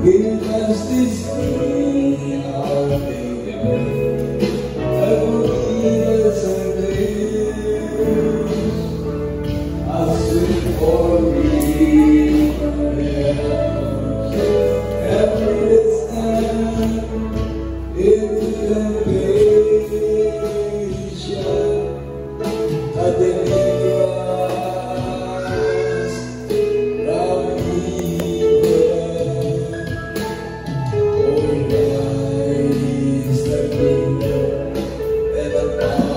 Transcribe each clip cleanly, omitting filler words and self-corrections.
Give us this day our daily bread, and forgive us our debts, as we forgive our debtors. And lead us not into temptation, but deliver us from evil. For thine is the kingdom and the power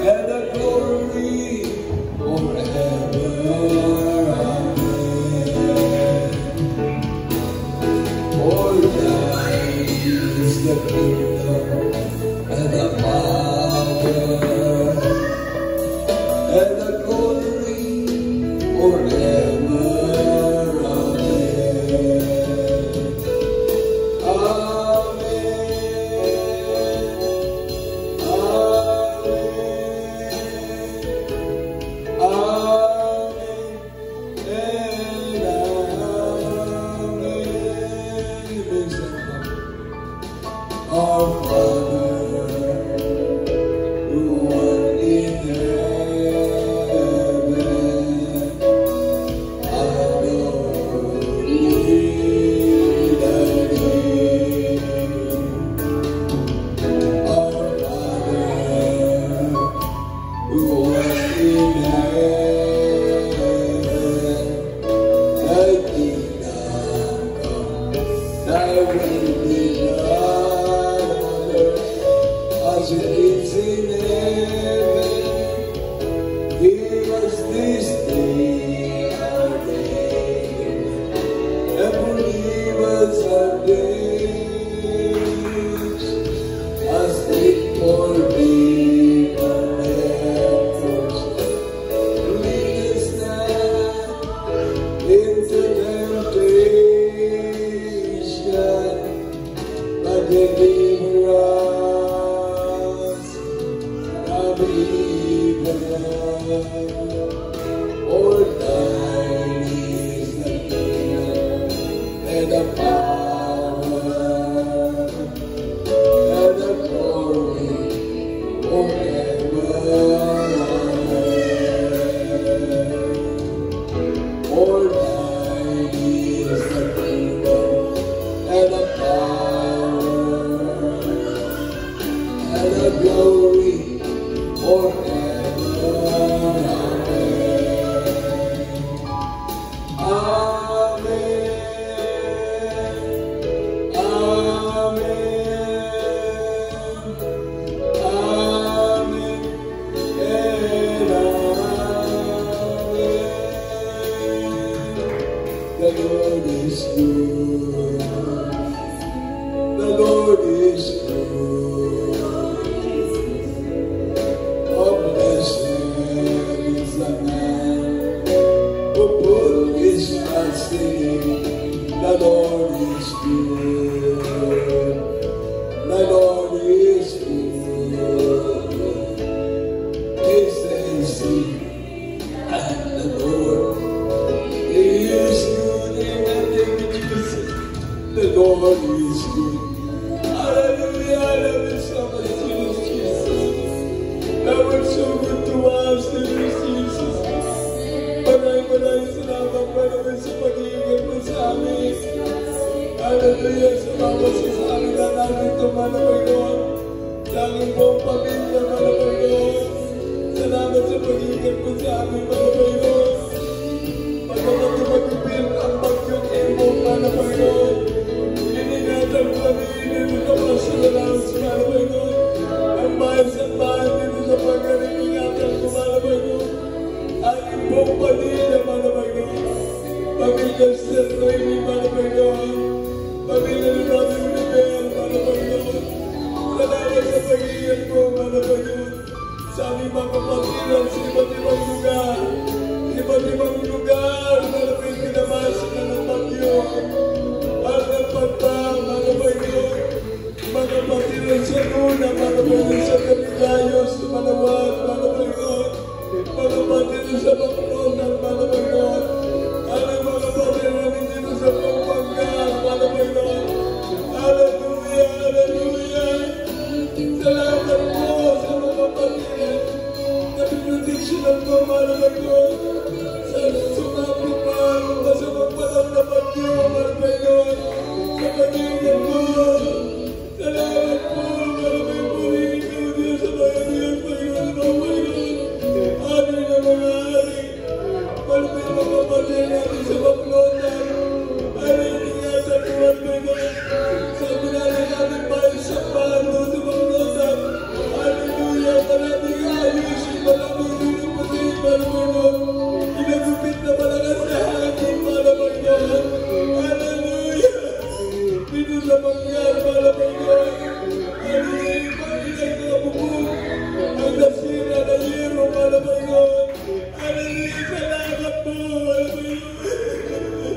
and the glory forever. Amen. For thine is the kingdom and the power and the glory forever. Our Father, who art in heaven, hallowed be thy name. Our Father, who art in heaven, thy kingdom come, thy will be done as it is in heaven. Give us this day our daily bread, and forgive us our debts, as we forgive our debtors. Lead us not into temptation, but deliver us from evil. For thine is the kingdom and the power and the glory forever. For thine is the kingdom and the power and the glory forever. Amen. Amen. Amen. And amen. The Lord is good. The Lord is good. Oh, blessed is the man who put his trust in him. The Lord is good. The Lord is good. Taste and see that the Lord is good. Amen. Thank you, Jesus. The Lord is good. Hallelujah. I love you so much, Jesus. That was so good to us, dear Jesus. Maraming salamat, maraming sa pag-iingat mo sa amin. Hallelujah, salamat sa amin na namin ito, Panginoon. Laging buong pamilya, Panginoon. Salamat sa pag-iingat mo sa amin, Panginoon. Pagkamat mag-ipil ang bagyong imo, Panginoon. Ininatan kami, ininatawa sa lalas, Panginoon. Ang bahay sa bahay, dito sa pag-aring ingatan ko, Panginoon. Ang ibong pamilya, Panginoon. Pamilya sa training, Panginoon. Pamilya ni Mami Unibel, Panginoon. Salamat sa pag-iingat mo, Panginoon. Sa aming mga kapatiran sa iba't ibang lugar. Iba't ibang lugar, malapit pinamasin na ng bagyo. Ang pagpa, Panginoon. Mga kapatiran sa Luna, Panginoon, sa Caligayos, sa Malawag, Panginoon. Mga kapatiran sa Bacronan, Panginoon. Ang mga kapatiran mahal na Panginoon. Sana sumapit pa sa magpalamdaman niyo, mahal na Panginoon. Sa pagiging mo. Salamat po, mahal na purihin niyo Diyos sa mga Diyos, Panginoon, Panginoon. Ari na mga ari. Mahal na yung mga kapatid natin sa Baclotan. Ari iniyasan mo, mahal na Panginoon. Sabi natin natin pa isang palo sa Baclotan. Hallelujah, maraming ayusin, maraming hiniputin, mahal na Panginoon. Kinagupit na malakas sa hangin, mahal na Panginoon. Hallelujah. Pinulamangyar, mahal na Panginoon. Hallelujah, pangilay na bubong. Ang nasira na yero, mahal na Panginoon. Hallelujah, salamat po, mahal na Panginoon.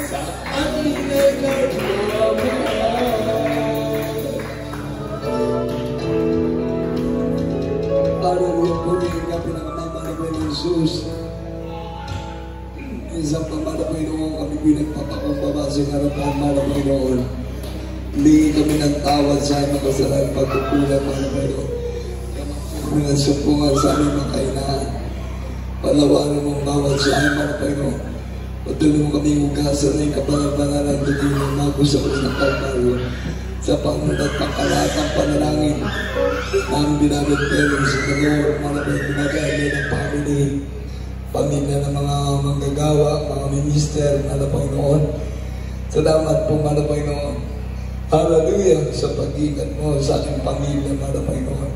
sa ating nagkagawa. Hallelujah, purihin ka pinakamamala po ng Jesus. Isang pamala po noon kami pinagpapakumbaba sa harapan mala po noon. Hindi kami ng tawad sa aming kasalanan pagkukulang mala po noon. Kami ng sumpungan sa aming makainaan. Palawanan mong bawat sa aming mala po noon. Patuloy mo kami hugasan na yung kabanal-banalan ng ng magusaw ng Kalbaryo. Sa Panginoon at pangkalatang panalangin ang binabagpelong sa Lord, malabay binagay ng family, pamilya ng mga manggagawa, mga minister, malabay noon. Salamat po, malabay noon. Hallelujah sa pag-iingat mo sa aking pamilya, malabay noon.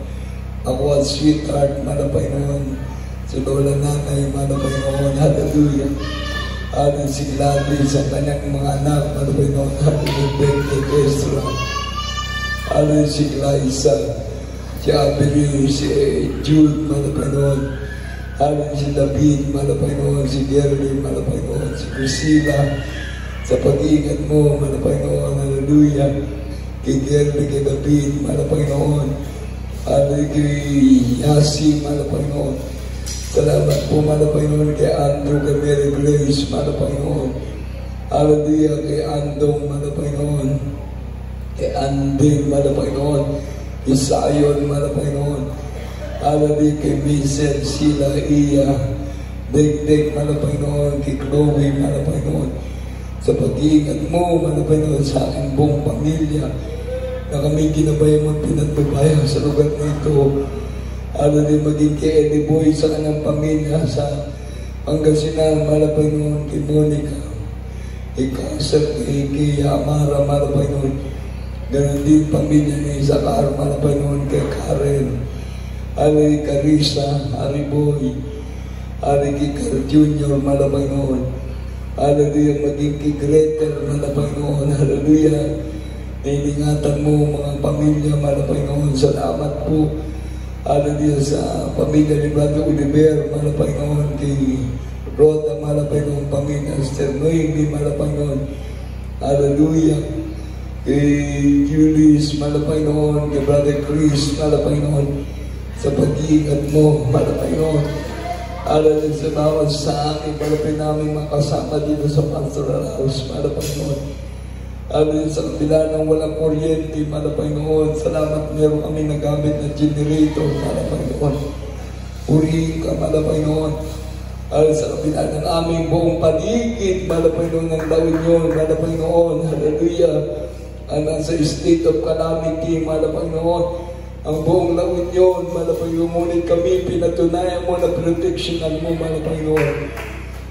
Ako at sweetheart, malabay noon. Si Lola Nanay, malabay noon. Hallelujah. Hallelujah si Gladys sa kanyang mga anak, malabay noon. Hallelujah, birthday restaurant. Hallelujah si Glyza, si Abel, si Jude, malapay noon. Hallelujah si David, malapay noon. Si Gary, malapay noon. Si Priscilla, sa pag-iingat mo, malapay noon. Hallelujah. Kay Gary, kay David, malapay noon. Hallelujah kay Yasi, malapay noon. Salamat po, malapay noon. Kay Andrew, kay Mary Grace, malapay noon. Hallelujah kay Andong, malapay noon. Kay Andy, malapay noon. Isayon, malapay noon. Hallelujah kay Vincent, Sila, Iya, Dek-Dek, malapay noon. Kay Chloe, malapay noon. Sa pag-iingat mo, malapay noon sa aking buong pamilya na kami ginabayan mo pinagbabayan sa lugar na ito. Hallelujah maging kay Eddie Boy sa kanyang pamilya sa Pangasinan, malapay noon. Kay Monica, kay Kasser, kay Amara, malapay noon. Ganon din pamilya ni Zakar, malapay noon kay Karen, Ari Carissa, Ari Boy, Ari Kikar Jr., malapay noon. Hallelujah, maging kay Gretel, malapay noon. Hallelujah, nilingatan mo mga pamilya, malapay noon. Salamat po. Hallelujah sa pamilya ni Brother Oliver, malapay noon. Kay Rhoda, malapay noon. Pamilya Esther Noemi, malapay noon. Hallelujah. Kay Julius, malapay noon. Kay Brother Chris, malapay noon. Sa pag-iingat mo, malapay noon. Hallelujah sa bawat sa amin, malapay namin makasama dito sa pastoral house, malapay noon. Hallelujah sa kabila ng walang kuryente, malapay noon. Salamat meron kami nagamit na generator, malapay noon. Purihin ka, malapay noon. Hallelujah sa kabila ng aming buong paligid, malapay noon ng La Union, malapay noon. Hallelujah. Ang nasa state of calamity, malapay noon. Ang buong La Union, malapay noon. Ngunit kami, pinatunayan mo na proteksyonan mo, malapay noon.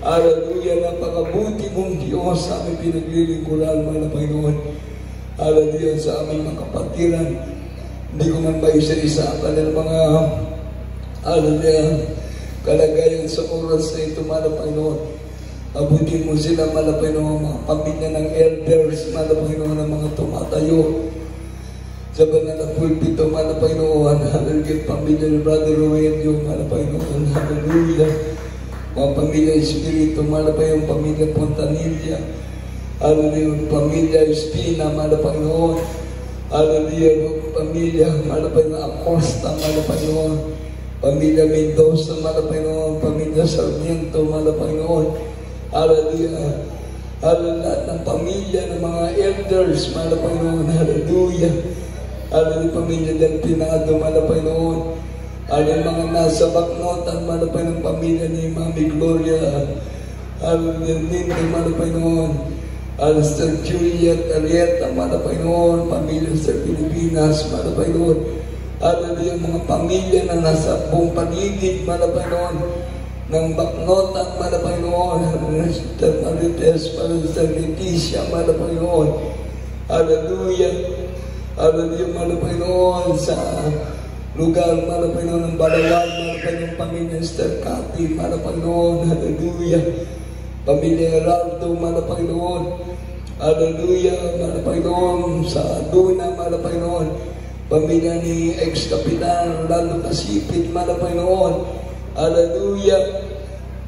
Hallelujah, napakabuti mong Diyos sa aming pinaglilingkuran, malapay noon. Hallelujah sa aming mga kapatiran. Hindi ko man ba isa-isa ang kanilang mga hallelujah kalagayan sa oras na ito, malapay noon. Abutin mo sila, malapay noon, mga pamilya ng elders, malapay noon, ng mga tumatayo sa banal na pulpito, malapay noon. Hallelujah, pamilya ni Brother Roelio, malapay noon. Hallelujah. Mga pamilya Espiritu, malapay yung pamilya Pontanilla. Hallelujah, pamilya Espina, malapay noon. Hallelujah, pamilya, malapay na Acosta, malapay noon. Pamilya Mendoza, malapay noon. Pamilya Sarmiento, malapay noon. Hallelujah. Hallelujah, lahat ng pamilya ng mga elders, malapay noon. Hallelujah. Hallelujah, pamilya del Pinado, malapay noon. Hallelujah, mga nasa Baknotan, malapay ng pamilya ni Mami Gloria. Hallelujah, Nino, malapay noon. Alistair Juliet, Arieta, malapay noon. Pamilya sa Pilipinas, malapay noon. Hallelujah, mga pamilya na nasa buong paligid, malapay noon. Ng Baknotan, malapay noon. Hallelujah, Sister Marites, Sister Leticia, malapay noon. Hallelujah. Hallelujah, malapay noon sa lugar, malapay noon ng Balawan, malapay ng pamilya Sister Cathy, malapay noon. Hallelujah. Pamilya Gerardo, malapay noon. Hallelujah, malapay noon sa Duna, malapay noon. Pamilya ni ex-kapitan Rolando Pasipit, malapay noon. Hallelujah.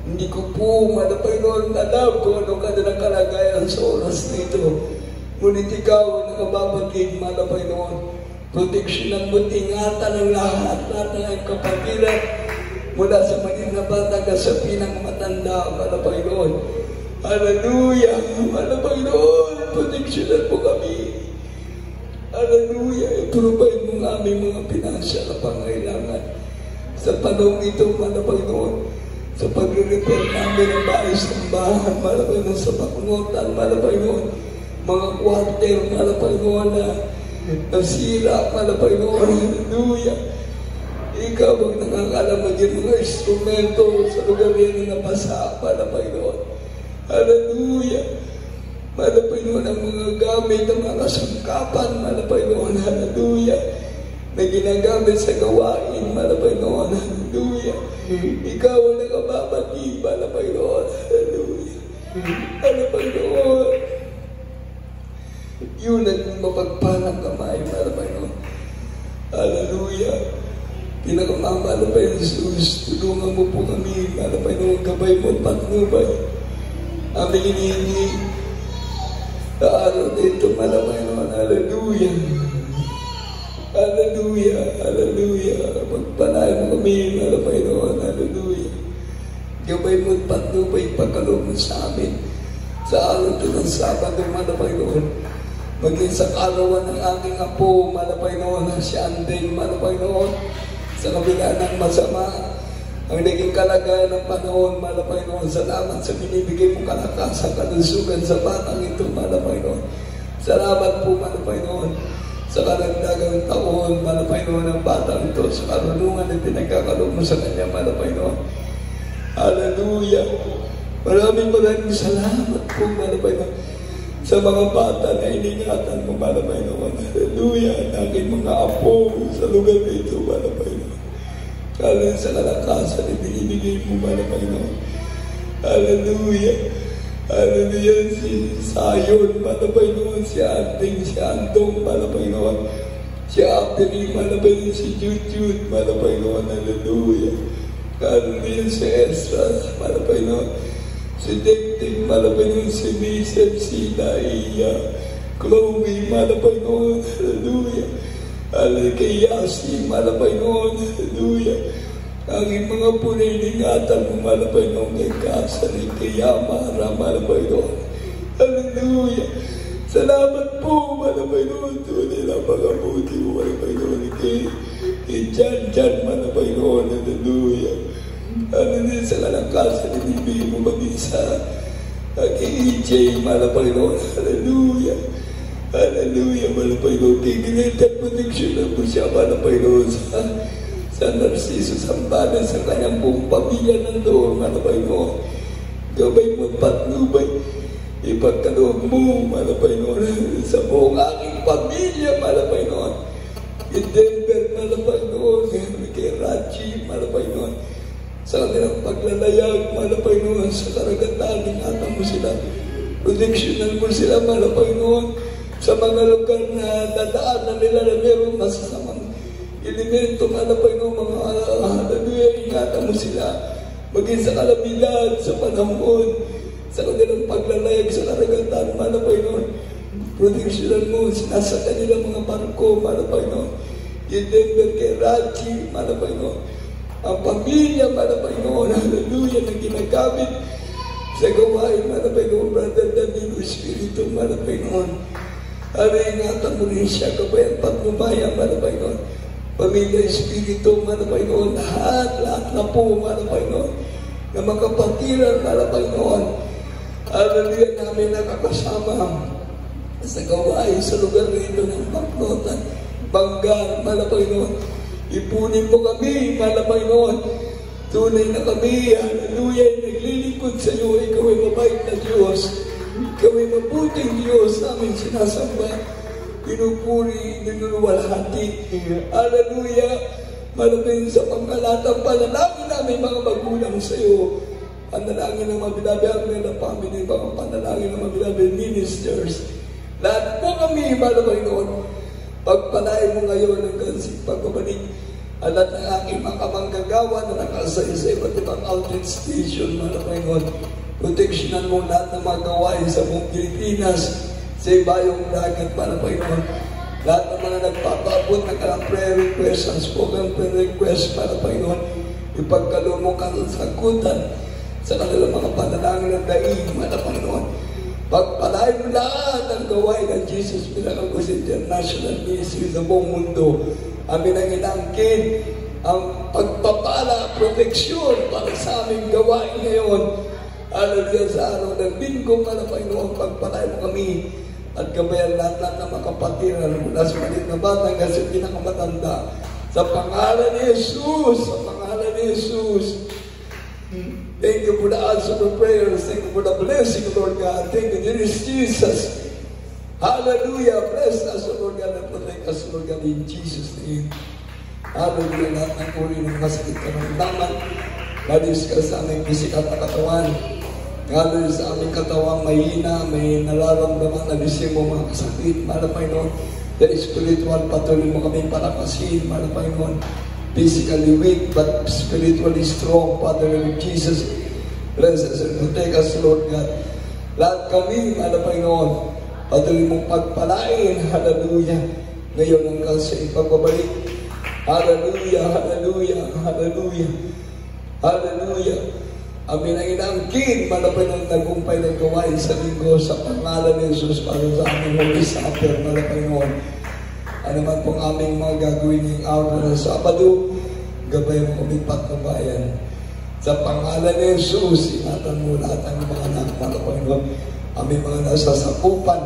Hindi ko po, Mana Panginoon, alam kung ano kanilang kalagayan sa oras nito. Ngunit ikaw ang nakababagig, Mana Panginoon. Proteksyonan mo, ingatan ang lahat ng kapatiran mula sa maliit na bata sa pinakamatanda, Mana Panginoon. Hallelujah, Mana Panginoon, proteksyonan mo kami. Hallelujah, i-provide mo ng aming mga pinansyal na pangailangan. Sa panahon ito, Mana Panginoon, sa pag-repair namin ang bahay ng bahan, Mana Panginoon, sa pakungutan, Mana Panginoon, mga kwarter, Mana Panginoon, na nasira, Mana Panginoon, hallelujah. Ikaw ang nakakalam maging mga instrumento sa lugar yan na nabasa, Mana Panginoon. Hallelujah. Mana Panginoon, ang mga gamit, ang mga kasangkapan, Mana Panginoon, hallelujah, na ginagamit sa gawain, Mana Panginoon, hallelujah. Ikaw ang nakababati, Mana Panginoon, hallelujah. Mana Panginoon, yun ang mapagpalang kamay, Mana Panginoon, hallelujah. Pinakamamala pa yung Jesus, tulungan mo po kami, Mana Panginoon, gabay mo at patnubay. Aming hinihingi sa araw dito, Mana Panginoon, hallelujah. Hallelujah, hallelujah. Pagpalain mo kami, Mana Panginoon, hallelujah. Gabay mo at patnubay, pagkaloob mo sa amin. Sa araw ito ng Sabado, Mana Panginoon, maging sa karawan ng aking apo, Mana Panginoon, si Andeng, Mana Panginoon, sa kabila ng masama, ang naging kalagayan ng panahon, Mana Panginoon, salamat sa binibigay mong kalakasan, kalusugan sa batang ito, Mana Panginoon. Salamat po, Mana Panginoon, sa karagdagang taon, Mana Panginoon, ng batang ito, sa karunungan na pinagkakaloob mo sa kanya, Mana Panginoon. Hallelujah! Maraming salamat po, Mana Panginoon, sa mga bata na iningatan mo, Mana Panginoon. Hallelujah! Ang aking mga apo sa lugar nito, Mana Panginoon. Hallelujah, sa kalakasan na binibigay mo, Mana Panginoon. Hallelujah! Hallelujah! Si Sayon, Mana Panginoon, si Anding, si Andong, Mana Panginoon. Si Abdeli, Mana Panginoon, si Jude, Mana Panginoon. Hallelujah! Hallelujah! Si Ezra, Mana Panginoon. Si Ding, Mana Panginoon, si Misem, si Naiya, Chloe, Mana Panginoon, hallelujah. Hallelujah, kay Yasi, Mana Panginoon, hallelujah. Ang mga punilingatan mo, Mana Panginoon, kay Kasari, kay Yamara, Mana Panginoon, hallelujah. Salamat po, Mana Panginoon, tunay na pag-abuti mo, Mana Panginoon, kay Jan, Mana Panginoon, hallelujah. Hallelujah, sa kalakasan, ibibigay mo mag-isa kay EJ, Mana Panginoon, hallelujah. Hallelujah, Mana Panginoon, kay Greta, proteksyonan mo siya, Mana Panginoon, sa Narciso, Sambana, sa kanyang buong pamilya nandoon, Mana Panginoon. Gabay mo at patnubay, ipagkaloob mo, Mana Panginoon, sa buong aking pamilya, Mana Panginoon. In Denver, Mana Panginoon, kay Rachi, Mana Panginoon. Sa kanilang paglalayag, Mana Panginoon, sa karagatan, ingatan mo sila. Proteksyonan mo sila, Mana Panginoon, sa mga lugar na dadaanan nila na mayroong masasamang elemento, Mana Panginoon, mga hallelujah, ingatan mo sila. Maging sa kalamidad, sa panahon, sa kanilang paglalayag, sa karagatan, Mana Panginoon. Proteksyonan mo, sinasa kanilang mga barko, Mana Panginoon. In Denver, kay Rachi, Mana Panginoon. Ang pamilya, Mana Panginoon, hallelujah, na ginagamit sa gawain, Mana Panginoon, Brother Danilo Espiritu, Mana Panginoon. Ingatan mo rin siya, kabayan, patnubayan, Mana Panginoon. Pamilya Espiritu, Mana Panginoon, lahat na po, Mana Panginoon, na makapatiran, Mana Panginoon. Hallelujah, namin nakakasama sa gawain sa lugar nito ng Baknotan, Banggar, Mana Panginoon. Ipunin mo kami, Mana Panginoon. Tunay na kami, hallelujah, naglilingkod sa iyo. Ikaw ay mabait na Diyos. Ikaw ay mabuting Diyos, namin sinasamba. Pinupuri, ninuluwalhati. Hallelujah. Mana Panginoon, sa pangkalatang panalangin namin mga magulang sa iyo. Panalangin ng mabilabi ang mga family, mga panalangin ng mabilabi ministers. Lahat po kami, Mana Panginoon. Pagpalain mo ngayon hanggang sa pagbabalik At ng aking mga kamanggagawa na nakasay sa iba't ibang outlet station, mga Panginoon. Proteksyonan mo lahat ng mga gawain sa buong Pilipinas, sa ibayong dagat, mga Panginoon. Lahat ng mga nagpapaabot ng kanilang prayer request, unspoken prayer request, mga Panginoon. Ipagkaloob mo kanilang sagutan sa kanilang mga panalangin ng daig, mga Panginoon. Pagpalain mo lahat ang gawain ng Jesus Milagros International Ministry sa buong mundo. Amin ang inangkin ang pagpapala, proteksyon para sa aming gawain ngayon. Hallelujah, sa araw ng Linggo, mga Panginoon, pagpalain mo kami at gabayan lahat ng mga kapatiran mula sa maliit na bata hanggang sa pinakamatanda. Sa pangalan ni Jesus, sa pangalan ni Jesus. Thank you for the answer to prayers. Thank you for the blessing, Lord God. Thank you, dear Jesus. Hallelujah. Bless us, Lord God, and protect us, Lord God, in Jesus' name. Hallelujah. Lahat ng uri ng masakit karamdaman, na-discuss sa aming physical na katawan. Hallelujah, sa aming katawan, mahina, may nararamdaman, na-dising mo mga kasakit, mga Panginoon. The spiritual, patuloy mo kami palakasin, mga Panginoon. Physically weak, but spiritually strong, Father of Jesus. Bless us and protect us, Lord God. Lahat kami, mga Panginoon, patuloy mong pagpalain, hallelujah. Ngayon hanggang sa ipagbabalik. Hallelujah, hallelujah, hallelujah, hallelujah. Amin ang inaangkin, mga Panginoon, nagumpay ng gawain sa linggo sa pangalan ni Jesus para sa aming Holy Supper, mga Panginoon. Ano man pong aming mga gagawin ng araw na Sabado, gabay mo kami patnubayan. Sa pangalan ni Jesus, ingatan mo lahat ang mga anak, mga Panginoon. Aming mga nasasakupan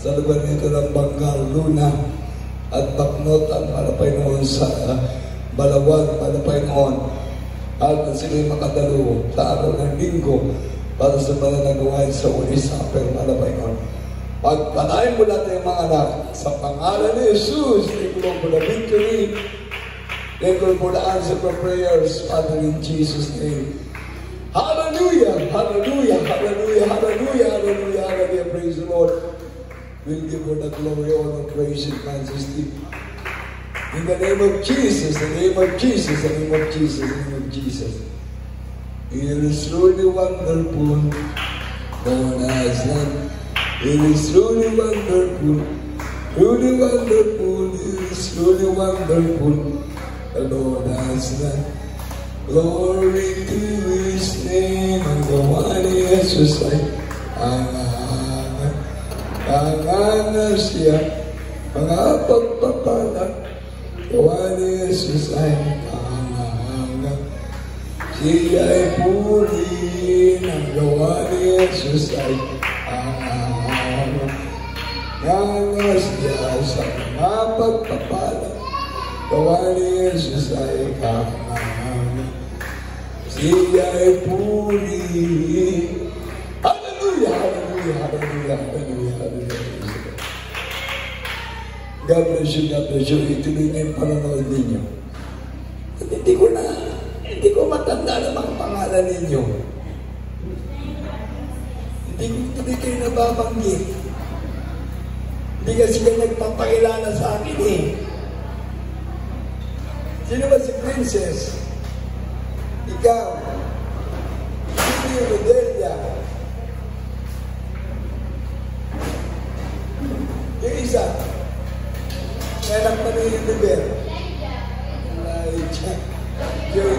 sa lugar nito ng Bangal, Luna, at Baknotan, mga Panginoon, sa Balawan, mga Panginoon. At sila'y makadalo sa araw ng Linggo para sa mga nagawain sa Holy Supper, mga Panginoon. Pagpalain mo natin mga anak sa pangalan ni Jesus. Thank you for the victory. Thank you for the answer for prayers, Father, in Jesus' name. Hallelujah, hallelujah, hallelujah, hallelujah, hallelujah, hallelujah. Praise the Lord. We'll give you the glory, honor, praise, and majesty. In the name of Jesus, the name of Jesus, the name of Jesus, the name of Jesus. It is truly wonderful, Lord has done. It is truly wonderful, truly wonderful, it is truly wonderful, the Lord has done. Glory to His name, and the one Jesus ay angangan siya, mga pagpapala, gawa ni Jesus ay angangan. Siya ay puri, ang gawa ni Jesus ay Yangas niya sa mga pagpapala, gawa ni Jesus ay kamahanga. Siya ay puri. Hallelujah, hallelujah, hallelujah, hallelujah, hallelujah. God bless you, God bless you. Ituloy na yung panonood ninyo. At hindi ko matanda na mga pangalan ninyo. Hindi kayo nababanggit. Hindi kasi kayo nagpapakilala sa akin eh. Sino ba si Princess? Ikaw. Sino yung Rodelia? Yung isa. Anak pa rin yung Beber.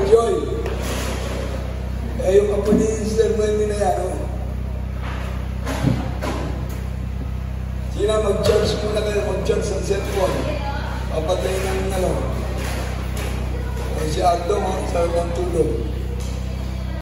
Joy. Eh, yung apo ni Sister Noemi na yan, oh. Sino mag-charge muna kayo, mag-charge sa cellphone. Papatay ng ano. Si Aldo, sa ng tulog.